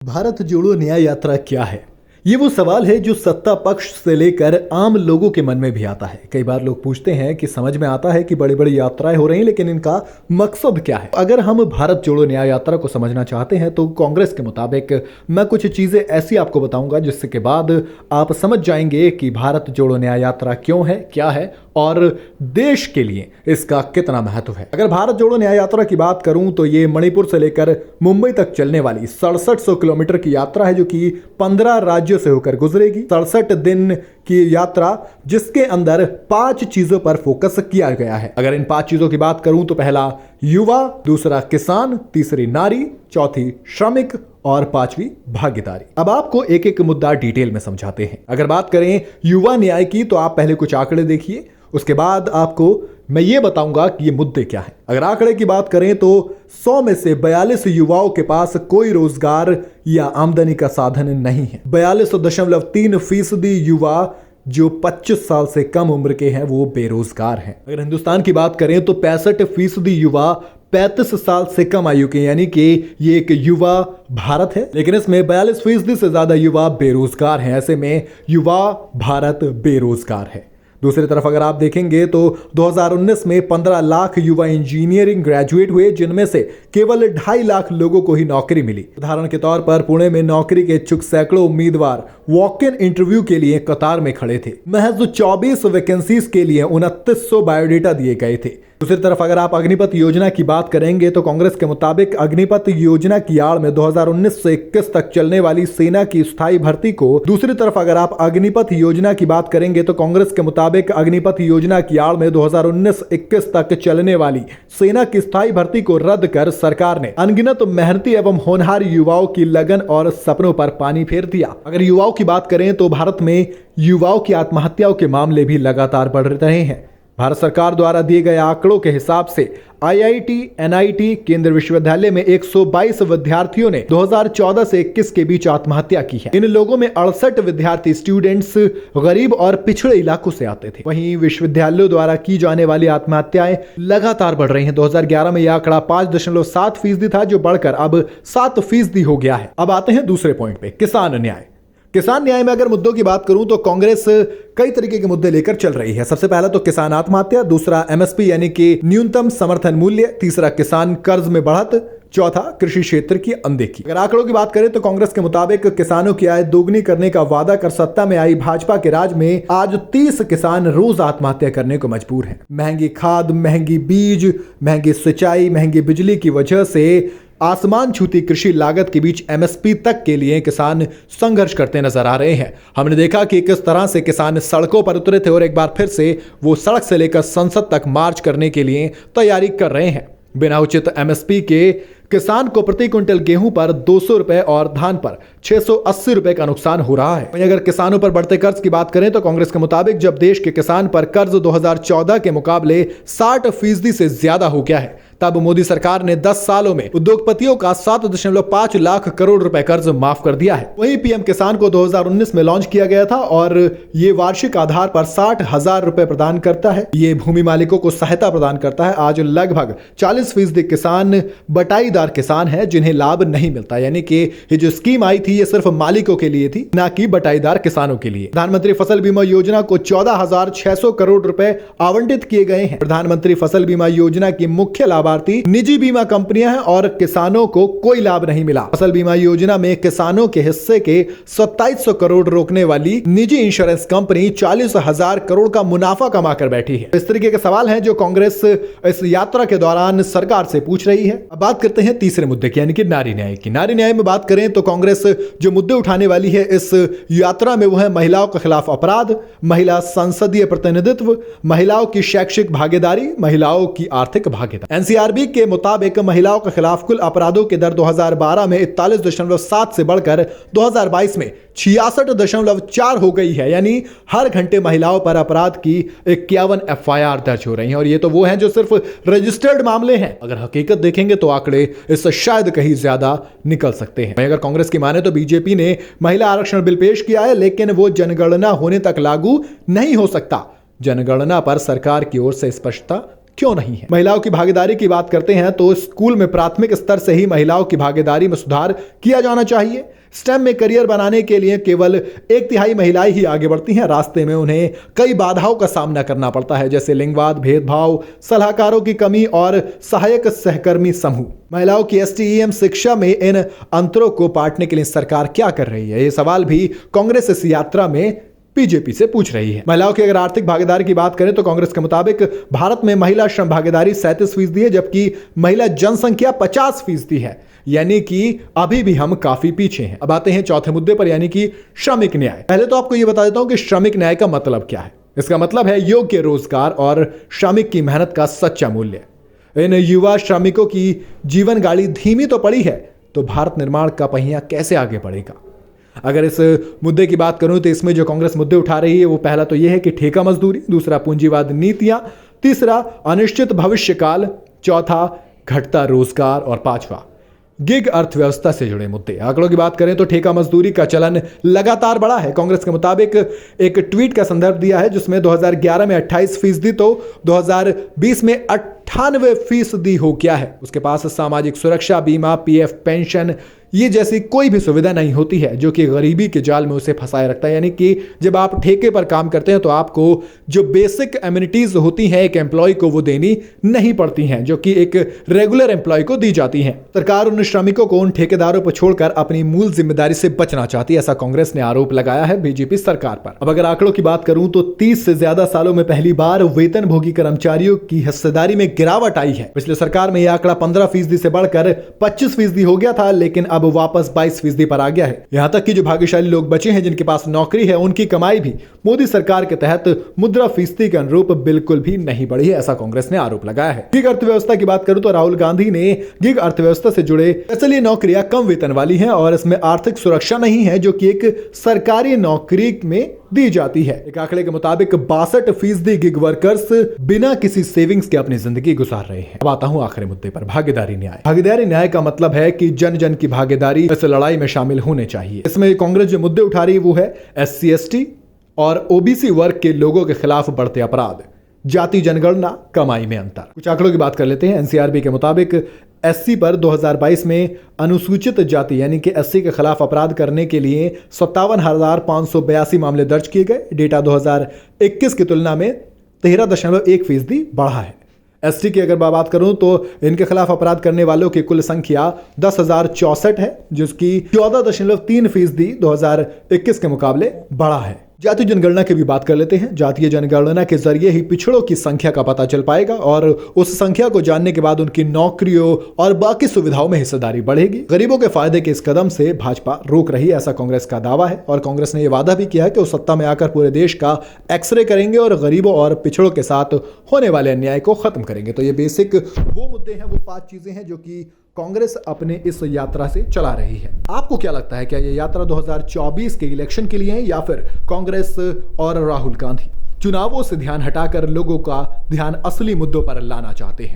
भारत जोड़ो न्याय यात्रा क्या है? ये वो सवाल है जो सत्ता पक्ष से लेकर आम लोगों के मन में भी आता है। कई बार लोग पूछते हैं कि समझ में आता है कि बड़ी बड़ी यात्राएं हो रही हैं, लेकिन इनका मकसद क्या है? अगर हम भारत जोड़ो न्याय यात्रा को समझना चाहते हैं तो कांग्रेस के मुताबिक मैं कुछ चीजें ऐसी आपको बताऊंगा जिसके बाद आप समझ जाएंगे कि भारत जोड़ो न्याय यात्रा क्यों है, क्या है और देश के लिए इसका कितना महत्व है। अगर भारत जोड़ो न्याय यात्रा की बात करूं तो ये मणिपुर से लेकर मुंबई तक चलने वाली 6700 किलोमीटर की यात्रा है, जो कि 15 राज्यों से होकर गुजरेगी। 67 दिन की यात्रा जिसके अंदर 5 चीजों पर फोकस किया गया है। अगर इन 5 चीजों की बात करूं तो पहला युवा, दूसरा किसान, तीसरी नारी, चौथी श्रमिक और 5वीं भागीदारी। अब आपको एक एक मुद्दा डिटेल में समझाते हैं। अगर बात करें युवा न्याय की तो आप पहले कुछ आंकड़े देखिए, उसके बाद आपको मैं ये बताऊंगा कि ये मुद्दे क्या हैं। अगर आंकड़े की बात करें तो 100 में से 42 युवाओं के पास कोई रोजगार या आमदनी का साधन नहीं है। 42.3% युवा जो 25 साल से कम उम्र के हैं वो बेरोजगार हैं। अगर हिंदुस्तान की बात करें तो 65% युवा 35 साल से कम आयु के, यानी कि ये एक युवा भारत है, लेकिन इसमें 42% से ज्यादा युवा बेरोजगार हैं। ऐसे में युवा भारत बेरोजगार है। दूसरी तरफ अगर आप देखेंगे तो 2019 में 15 लाख युवा इंजीनियरिंग ग्रेजुएट हुए, जिनमें से केवल 2.5 लाख लोगों को ही नौकरी मिली। उदाहरण के तौर पर पुणे में नौकरी के इच्छुक सैकड़ों उम्मीदवार वॉक इन इंटरव्यू के लिए कतार में खड़े थे। महज 24 वैकेंसीज के लिए 2900 बायोडेटा दिए गए थे। दूसरी तरफ अगर आप अग्निपथ योजना की बात करेंगे तो कांग्रेस के मुताबिक अग्निपथ योजना की आड़ में 2019 से 21 तक चलने वाली सेना की स्थायी भर्ती को दूसरी तरफ अगर आप अग्निपथ योजना की बात करेंगे तो कांग्रेस के मुताबिक अग्निपथ योजना की आड़ में 2019-21 तक चलने वाली सेना की स्थायी भर्ती को रद्द कर सरकार ने अनगिनत मेहनती एवं होनहार युवाओं की लगन और सपनों पर पानी फेर दिया। अगर युवाओं की बात करें तो भारत में युवाओं की आत्महत्याओं के मामले भी लगातार बढ़ रहे हैं। भारत सरकार द्वारा दिए गए आंकड़ों के हिसाब से IIT, NIT, केंद्रीय विश्वविद्यालय में 122 विद्यार्थियों ने 2014 से 21 के बीच आत्महत्या की है। इन लोगों में 68 विद्यार्थी स्टूडेंट्स गरीब और पिछड़े इलाकों से आते थे। वहीं विश्वविद्यालयों द्वारा की जाने वाली आत्महत्याएं लगातार बढ़ रही हैं। 2011 में यह आंकड़ा 5.7% था, जो बढ़कर अब 7% हो गया है। अब आते हैं दूसरे पॉइंट पे, किसान न्याय। किसान न्याय में अगर मुद्दों की बात करूं तो कांग्रेस कई तरीके के मुद्दे लेकर चल रही है। सबसे पहला तो किसान आत्महत्या, दूसरा MSP यानी कि न्यूनतम समर्थन मूल्य, तीसरा किसान कर्ज में बढ़त, चौथा कृषि क्षेत्र की अनदेखी। अगर आंकड़ों की बात करें तो कांग्रेस के मुताबिक किसानों की आय दोगुनी करने का वादा कर सत्ता में आई भाजपा के राज में आज 30 किसान रोज आत्महत्या करने को मजबूर हैं। महंगी खाद, महंगी बीज, महंगी सिंचाई, महंगी बिजली की वजह से आसमान छूती कृषि लागत के बीच MSP तक के लिए किसान संघर्ष करते नजर आ रहे हैं। हमने देखा कि किस तरह से किसान सड़कों पर उतरे थे और एक बार फिर से वो सड़क से लेकर संसद तक मार्च करने के लिए तैयारी कर रहे हैं। बिना उचित MSP के किसान को प्रति क्विंटल गेहूं पर 200 रुपए और धान पर 680 रुपए का नुकसान हो रहा है। वहीं अगर किसानों पर बढ़ते कर्ज की बात करें तो कांग्रेस के मुताबिक जब देश के किसान पर कर्ज 2014 के मुकाबले 60% से ज्यादा हो गया है, तब मोदी सरकार ने 10 सालों में उद्योगपतियों का 7.5 लाख करोड़ रुपए कर्ज माफ कर दिया है। वहीं PM किसान को 2019 में लॉन्च किया गया था और ये वार्षिक आधार पर 60,000 रुपए प्रदान करता है। ये भूमि मालिकों को सहायता प्रदान करता है। आज लगभग 40% किसान बटाईदार किसान हैं जिन्हें लाभ नहीं मिलता, यानी कि ये जो स्कीम आई थी ये सिर्फ मालिकों के लिए थी, ना कि बटाईदार किसानों के लिए। प्रधानमंत्री फसल बीमा योजना को 14,600 करोड़ रुपए आवंटित किए गए हैं। प्रधानमंत्री फसल बीमा योजना की मुख्य लाभार्थी निजी बीमा कंपनियां हैं और किसानों को कोई लाभ नहीं मिला। फसल बीमा योजना में किसानों के हिस्से के 2700 करोड़ रोकने वाली निजी इंश्योरेंस कंपनी 40,000 करोड़ का मुनाफा कमा कर बैठी है। इस तरीके के सवाल हैं जो कांग्रेस इस यात्रा के दौरान सरकार से पूछ रही है। अब बात करते हैं तीसरे मुद्दे की, यानी कि नारी न्याय की। नारी न्याय में बात करें तो कांग्रेस जो मुद्दे उठाने वाली है इस यात्रा में वो है महिलाओं के खिलाफ अपराध, महिला संसदीय प्रतिनिधित्व, महिलाओं की शैक्षिक भागीदारी, महिलाओं की आर्थिक भागीदारी। NCRB के मुताबिक महिलाओं के खिलाफ कुल अपराधों की दर 2012 में 41.7 से बढ़कर 2022 में 66.4 हो गई है, यानी हर घंटे महिलाओं पर अपराध की 51 FIR दर्ज हो रही हैं। और ये तो वो हैं जो सिर्फ रजिस्टर्ड मामले हैं। अगर हकीकत देखेंगे तो आंकड़े इससे शायद कहीं ज्यादा निकल सकते हैं। अगर कांग्रेस की माने तो बीजेपी ने महिला आरक्षण बिल पेश किया है, लेकिन वो जनगणना होने तक लागू नहीं हो सकता। जनगणना पर सरकार की ओर से स्पष्टता क्यों नहीं है। महिलाओं की भागीदारी की बात करते हैं तो स्कूल में प्राथमिक स्तर से ही महिलाओं की भागीदारी में सुधार किया जाना चाहिए। स्टेम में करियर बनाने के लिए केवल 1/3 महिलाएं ही आगे बढ़ती हैं। रास्ते में उन्हें कई बाधाओं का सामना करना पड़ता है, जैसे लिंगवाद, भेदभाव, सलाहकारों की कमी और सहायक सहकर्मी समूह। महिलाओं की STEM शिक्षा में इन अंतरों को पाटने के लिए सरकार क्या कर रही है, ये सवाल भी कांग्रेस इस यात्रा में बीजेपी से पूछ रही है। महिलाओं की अगर आर्थिक भागीदारी की बात करें तो कांग्रेस के मुताबिक भारत में महिला श्रम भागीदारी 37% है, जबकि महिला जनसंख्या 50% है, यानी कि अभी भी हम काफी पीछे हैं। अब आते हैं चौथे मुद्दे पर, यानी कि श्रमिक न्याय। पहले तो आपको यह बता देता हूं कि श्रमिक न्याय का मतलब क्या है। इसका मतलब है योग्य रोजगार और श्रमिक की मेहनत का सच्चा मूल्य। इन युवा श्रमिकों की जीवन गाड़ी धीमी तो पड़ी है, तो भारत निर्माण का पहिया कैसे आगे बढ़ेगा। अगर इस मुद्दे की बात करूं तो इसमें जो कांग्रेस मुद्दे उठा रही है वो पहला तो यह है कि ठेका मजदूरी, दूसरा पूंजीवाद नीतियां, तीसरा अनिश्चित भविष्य काल, चौथा घटता रोजगार और पांचवा गिग अर्थव्यवस्था से जुड़े मुद्दे। आंकड़ों की बात करें तो ठेका मजदूरी का चलन लगातार बढ़ा है। कांग्रेस के मुताबिक एक ट्वीट का संदर्भ दिया है जिसमें 2011 में 28% तो 2020 में 98% हो गया है। उसके पास सामाजिक सुरक्षा बीमा, PF पेंशन ये जैसी कोई भी सुविधा नहीं होती है, जो कि गरीबी के जाल में उसे फंसाए रखता है। यानी कि जब आप ठेके पर काम करते हैं तो आपको जो बेसिक एमिनिटीज होती हैं एक एम्प्लॉय को वो देनी नहीं पड़ती हैं, जो कि एक रेगुलर एम्प्लॉय को दी जाती हैं। सरकार उन श्रमिकों को उन ठेकेदारों पर छोड़कर अपनी मूल जिम्मेदारी से बचना चाहती है, ऐसा कांग्रेस ने आरोप लगाया है बीजेपी सरकार पर। अब अगर आंकड़ों की बात करूं तो 30 से ज्यादा सालों में पहली बार वेतनभोगी कर्मचारियों की हिस्सेदारी में गिरावट आई है। पिछले सरकार में यह आंकड़ा 15% से बढ़कर 25% हो गया था, लेकिन अब वापस 22% पर आ गया है। यहां तक कि जो भाग्यशाली लोग बचे हैं जिनके पास नौकरी है, उनकी कमाई भी मोदी सरकार के तहत मुद्रास्फीति के अनुरूप बिल्कुल भी नहीं बढ़ी है, ऐसा कांग्रेस ने आरोप लगाया है। गिग अर्थव्यवस्था की बात करूं तो राहुल गांधी ने गिग अर्थव्यवस्था से जुड़े असली नौकरियां कम वेतन वाली हैं और इसमें आर्थिक सुरक्षा नहीं है, जो कि एक सरकारी नौकरी में दी जाती है। एक आंकड़े के मुताबिक 62% गिग वर्कर्स बिना किसी सेविंग्स के अपनी जिंदगी गुजार रहे हैं। अब आता हूं आखिरी मुद्दे पर, भागीदारी न्याय। भागीदारी न्याय का मतलब है कि जन जन की भागीदारी इस लड़ाई में शामिल होने चाहिए। इसमें कांग्रेस जो मुद्दे उठा रही है वो है SC ST और OBC वर्ग के लोगों के खिलाफ बढ़ते अपराध, जाति जनगणना, कमाई में अंतर। कुछ आंकड़ों की बात कर लेते हैं। NCRB के मुताबिक SC पर 2022 में अनुसूचित जाति यानी कि SC के खिलाफ अपराध करने के लिए 57,582 मामले दर्ज किए गए। डेटा 2021 की तुलना में 13.1% बढ़ा है। ST की अगर बात करूं तो इनके खिलाफ अपराध करने वालों की कुल संख्या 10,064 है, जिसकी 14.3% 2021 के मुकाबले बढ़ा है। जातीय जनगणना की भी बात कर लेते हैं। जातीय जनगणना के जरिए ही पिछड़ों की संख्या का पता चल पाएगा और उस संख्या को जानने के बाद उनकी नौकरियों और बाकी सुविधाओं में हिस्सेदारी बढ़ेगी। गरीबों के फायदे के इस कदम से भाजपा रोक रही है, ऐसा कांग्रेस का दावा है। और कांग्रेस ने यह वादा भी किया है कि वो सत्ता में आकर पूरे देश का एक्सरे करेंगे और गरीबों और पिछड़ों के साथ होने वाले अन्याय को खत्म करेंगे। तो ये बेसिक वो मुद्दे हैं, वो 5 चीजें हैं जो कि कांग्रेस अपने इस यात्रा से चला रही है। आपको क्या लगता है, क्या ये यात्रा 2024 के इलेक्शन के लिए है या फिर कांग्रेस और राहुल गांधी चुनावों से ध्यान हटाकर लोगों का ध्यान असली मुद्दों पर लाना चाहते हैं?